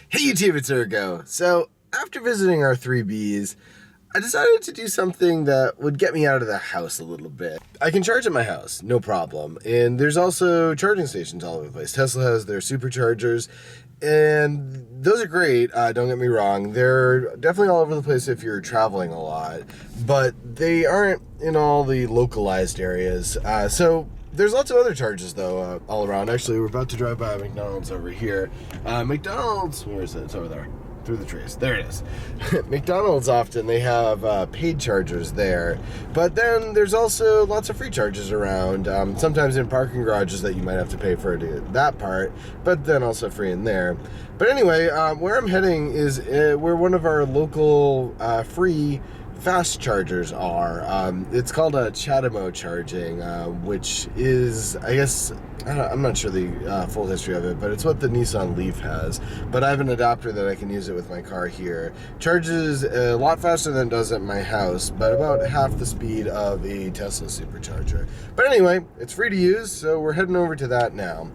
Hey YouTube, it's Urgo. So, after visiting our 3Bs, I decided to do something that would get me out of the house a little bit. I can charge at my house, no problem. And there's also charging stations all over the place. Tesla has their superchargers, and those are great, don't get me wrong. They're definitely all over the place if you're traveling a lot, but they aren't in all the localized areas. So there's lots of other charges though, all around. Actually, we're about to drive by a McDonald's over here. McDonald's, where is it? It's over there. Through the trees. There it is. McDonald's often, they have paid chargers there, but then there's also lots of free chargers around, sometimes in parking garages that you might have to pay for that part, but then also free in there. But anyway, where I'm heading is where one of our local free fast chargers are. It's called a Chademo charging, which is, I guess, I'm not sure the full history of it, but it's what the Nissan Leaf has. But I have an adapter that I can use it with my car here. Charges a lot faster than it does at my house, but about half the speed of a Tesla supercharger. But anyway, it's free to use, so we're heading over to that now.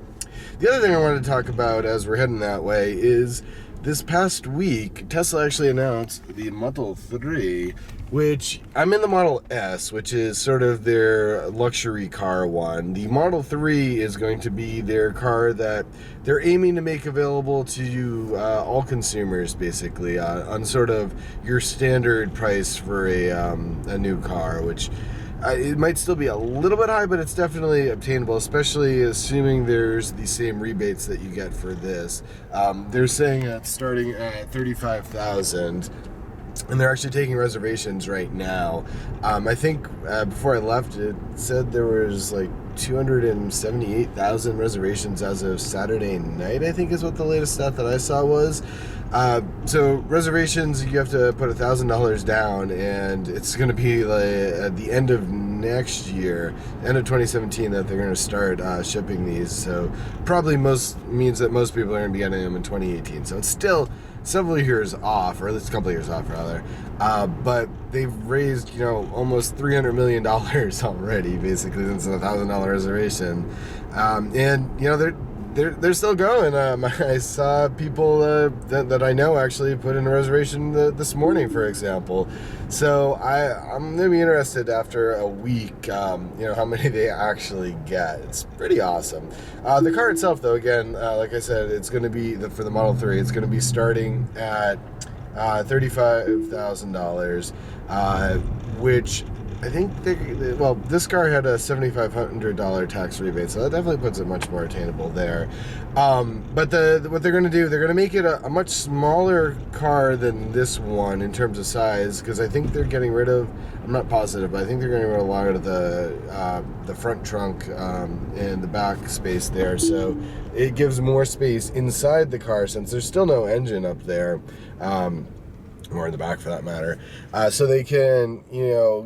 The other thing I wanted to talk about as we're heading that way is this past week, Tesla actually announced the Model 3, which I'm in the Model S, which is sort of their luxury car one. The Model 3 is going to be their car that they're aiming to make available to all consumers, basically, on sort of your standard price for a new car, which it might still be a little bit high, but it's definitely obtainable, especially assuming there's the same rebates that you get for this. They're saying it's starting at $35,000, and they're actually taking reservations right now. I think before I left, it said there was like 278,000 reservations as of Saturday night, I think is what the latest stat that I saw was. So reservations, you have to put $1,000 down, and it's going to be like at the end of next year, end of 2017, that they're going to start shipping these. So probably means that most people are going to be getting them in 2018. So it's still several years off, or at least a couple of years off rather. But they've raised, almost $300 million already, basically, since a $1,000 reservation. And they're still going. I saw people that I know actually put in a reservation this morning, for example. So I'm gonna be interested after a week, how many they actually get. It's pretty awesome. The car itself, though, again, like I said, it's going to be for the Model 3. It's going to be starting at $35,000, which I think this car had a $7,500 tax rebate, so that definitely puts it much more attainable there. But what they're going to do, they're going to make it a much smaller car than this one in terms of size, because I think they're getting rid of, I'm not positive, but I think they're getting rid of a lot of the front trunk and the back space there, so it gives more space inside the car since there's still no engine up there. Or in the back for that matter, so they can,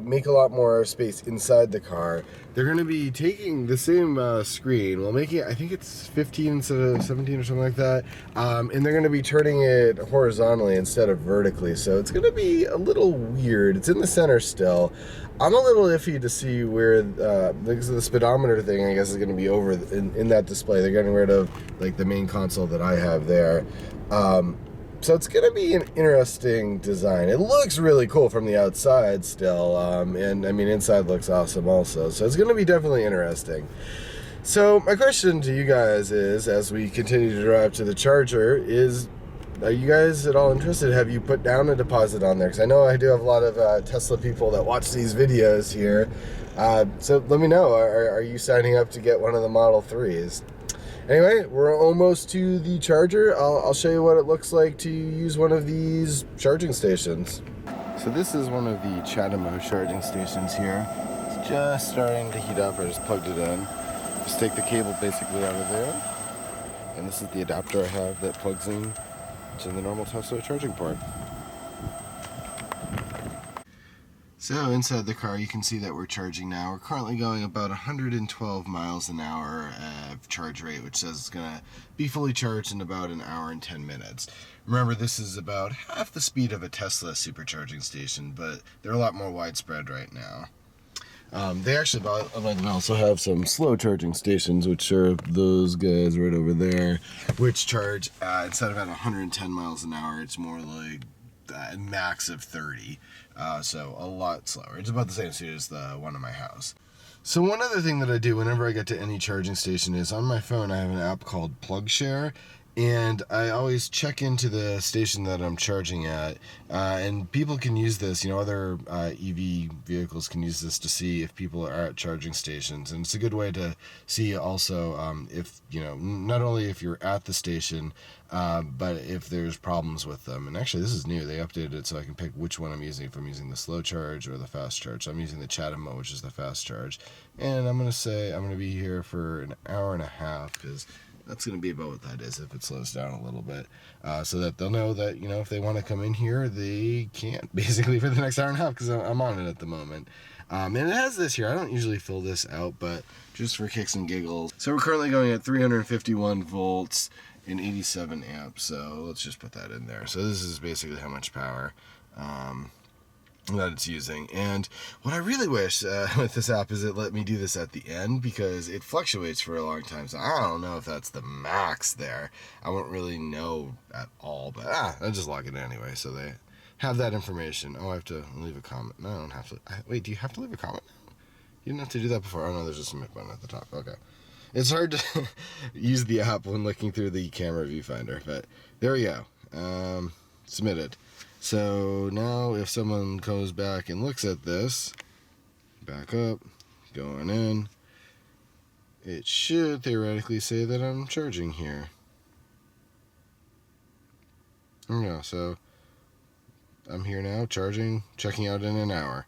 make a lot more space inside the car. They're going to be taking the same screen, making it, I think it's 15 instead of 17 or something like that, and they're going to be turning it horizontally instead of vertically, so it's going to be a little weird. It's in the center still. I'm a little iffy to see where, because the speedometer thing, I guess, is going to be over in that display. They're getting rid of, like, the main console that I have there. So it's going to be an interesting design. It looks really cool from the outside still, and I mean, inside looks awesome also. So it's going to be definitely interesting. So my question to you guys is, as we continue to drive to the charger, is, are you guys at all interested? Have you put down a deposit on there? Because I know I do have a lot of Tesla people that watch these videos here. So let me know, are you signing up to get one of the Model 3s? Anyway, we're almost to the charger. I'll show you what it looks like to use one of these charging stations. So this is one of the Chademo charging stations here. It's just starting to heat up. I just plugged it in. Just take the cable basically out of there. And this is the adapter I have that plugs in to the normal Tesla charging port. So inside the car, you can see that we're charging now. We're currently going about 112 miles an hour charge rate, which says it's going to be fully charged in about an hour and 10 minutes. Remember, this is about half the speed of a Tesla supercharging station, but they're a lot more widespread right now. They actually, by the way, also have some slow charging stations, which are those guys right over there, which charge, instead of at 110 miles an hour, it's more like a max of 30. So a lot slower. It's about the same speed as the one in my house. So one other thing that I do whenever I get to any charging station is on my phone I have an app called plugshare, and I always check into the station that I'm charging at, and people can use this, other EV vehicles can use this to see if people are at charging stations, and it's a good way to see also if, not only if you're at the station, but if there's problems with them. And actually this is new, they updated it so I can pick which one I'm using, if I'm using the slow charge or the fast charge. So I'm using the Chademo, which is the fast charge, and I'm going to say I'm going to be here for an hour and a half, because that's going to be about what that is if it slows down a little bit, so that they'll know that, if they want to come in here, they can't, basically, for the next hour and a half, because I'm on it at the moment. And it has this here. I don't usually fill this out, but just for kicks and giggles. So we're currently going at 351 volts and 87 amps, so let's just put that in there. So this is basically how much power that it's using. And what I really wish with this app is it let me do this at the end, because it fluctuates for a long time, so I don't know if that's the max there. I won't really know at all, but I'll just log it in anyway, so they have that information. Oh, I have to leave a comment. No, I don't have to. Wait, do you have to leave a comment now? You didn't have to do that before. Oh no, there's a submit button at the top. Okay. It's hard to use the app when looking through the camera viewfinder, but there we go. Submitted. So now if someone goes back and looks at this, back up, going in, it should theoretically say that I'm charging here. There we go. So I'm here now, charging, checking out in an hour.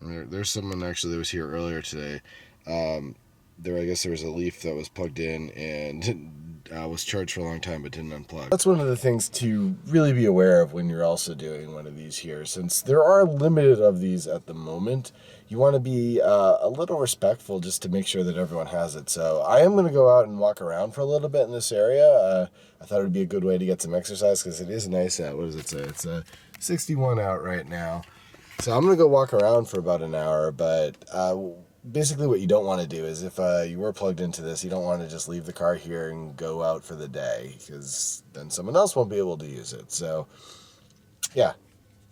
There's someone actually that was here earlier today. I guess there was a leaf that was plugged in and was charged for a long time but didn't unplug. That's one of the things to really be aware of when you're also doing one of these here. Since there are limited of these at the moment, you want to be a little respectful just to make sure that everyone has it. So I am going to go out and walk around for a little bit in this area. I thought it would be a good way to get some exercise, because it is nice out. What does it say? It's 61 out right now. So I'm going to go walk around for about an hour, but basically what you don't want to do is, if you were plugged into this, you don't want to just leave the car here and go out for the day, because then someone else won't be able to use it. So yeah,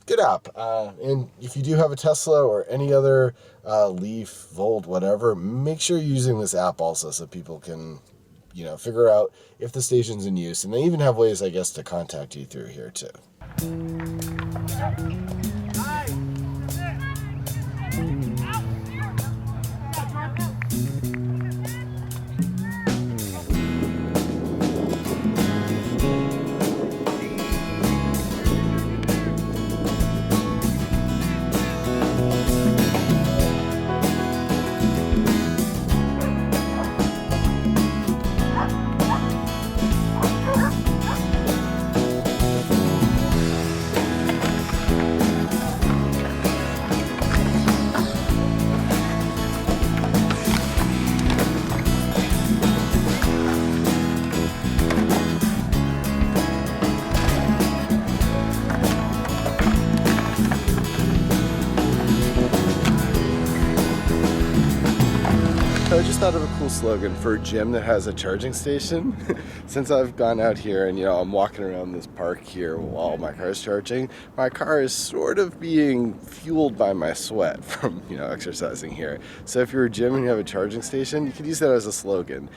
good app. And if you do have a Tesla or any other Leaf, Volt, whatever, make sure you're using this app also, so people can figure out if the station's in use. And they even have ways, I guess, to contact you through here too. So I just thought of a cool slogan for a gym that has a charging station. Since I've gone out here and I'm walking around this park here while my car is charging, my car is sort of being fueled by my sweat from exercising here. So if you're a gym and you have a charging station, you could use that as a slogan.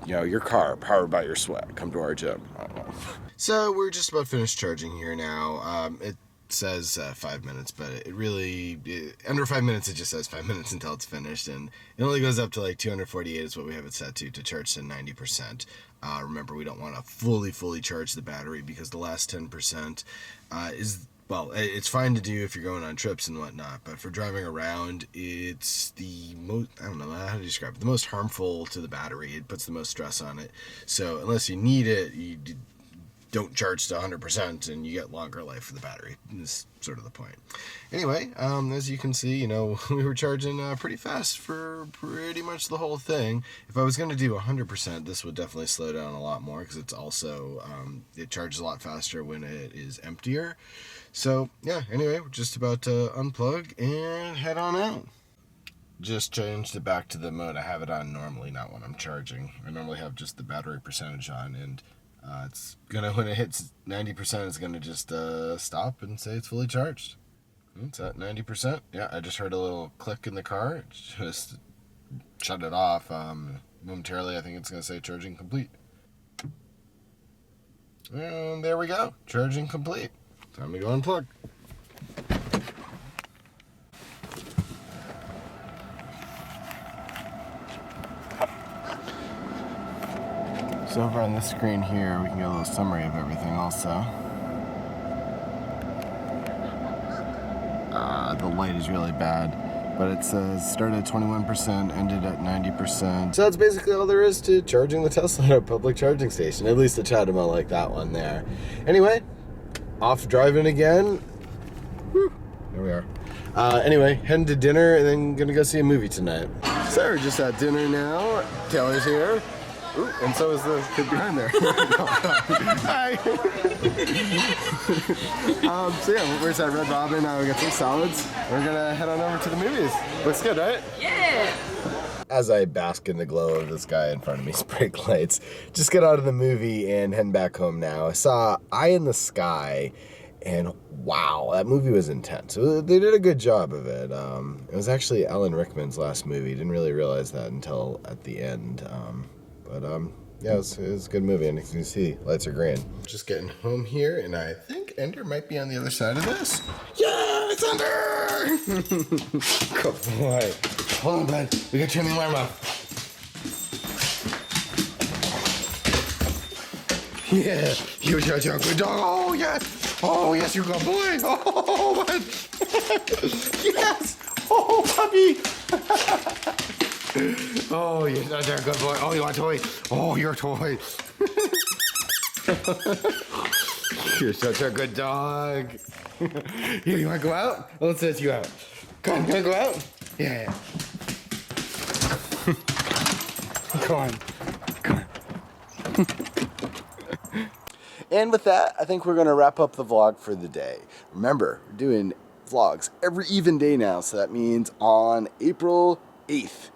Your car powered by your sweat. Come to our gym. I don't know. So we're just about finished charging here now. It says 5 minutes, but under 5 minutes it just says 5 minutes until it's finished, and it only goes up to like 248 is what we have it set to charge to 90%. Remember, we don't want to fully charge the battery, because the last 10% it's fine to do if you're going on trips and whatnot, but for driving around, it's the most, I don't know how to describe it, the most harmful to the battery. It puts the most stress on it. So unless you need it, you don't charge to 100% and you get longer life for the battery is sort of the point. Anyway, as you can see, you know, we were charging pretty fast for pretty much the whole thing. If I was going to do 100%, this would definitely slow down a lot more because it's also, it charges a lot faster when it is emptier. So yeah, anyway, we're just about to unplug and head on out. Just changed it back to the mode I have it on normally, not when I'm charging. I normally have just the battery percentage on, and it's gonna, when it hits 90%, it's gonna just stop and say it's fully charged. It's at 90%. Yeah, I just heard a little click in the car. It just shut it off. Momentarily, I think it's gonna say charging complete. And there we go, charging complete. Time to go unplug. So over on this screen here, we can get a little summary of everything also. The light is really bad, but it says started at 21%, ended at 90%. So that's basically all there is to charging the Tesla at a public charging station, at least the Chademo like that one there. Anyway, off driving again. Whew, there we are. Anyway, heading to dinner and then gonna go see a movie tonight. So we're just at dinner now. Taylor's here. Ooh, and so is the kid behind there. Hi. So yeah, we're just at Red Robin. We got some salads. We're gonna head on over to the movies. Looks good, right? Yeah. As I bask in the glow of this guy in front of me's brake lights, just got out of the movie and heading back home now. I saw Eye in the Sky, and wow, that movie was intense. They did a good job of it. It was actually Alan Rickman's last movie. Didn't really realize that until at the end. But yeah, it was a good movie, and as you can see, lights are green. Just getting home here, and I think Ender might be on the other side of this. Yeah, it's Ender! Good boy. Hold on, bud. We gotta turn the alarm off. Yeah, you're a good dog. Oh, yes. Oh, yes, you're a good boy. Oh, bud. Yes. Oh, puppy. Oh, you're such a good boy. Oh, you want a toy? Oh, your toy. You're such a good dog. Here, you want to go out? Let's let you out. Come on, you want to go out? Yeah. Come on. Come on. And with that, I think we're going to wrap up the vlog for the day. Remember, we're doing vlogs every even day now, so that means on April 8th.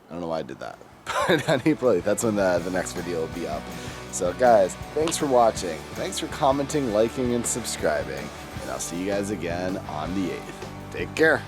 I don't know why I did that, but on April 8th, that's when the next video will be up. So guys, thanks for watching. Thanks for commenting, liking, and subscribing. And I'll see you guys again on the 8th. Take care.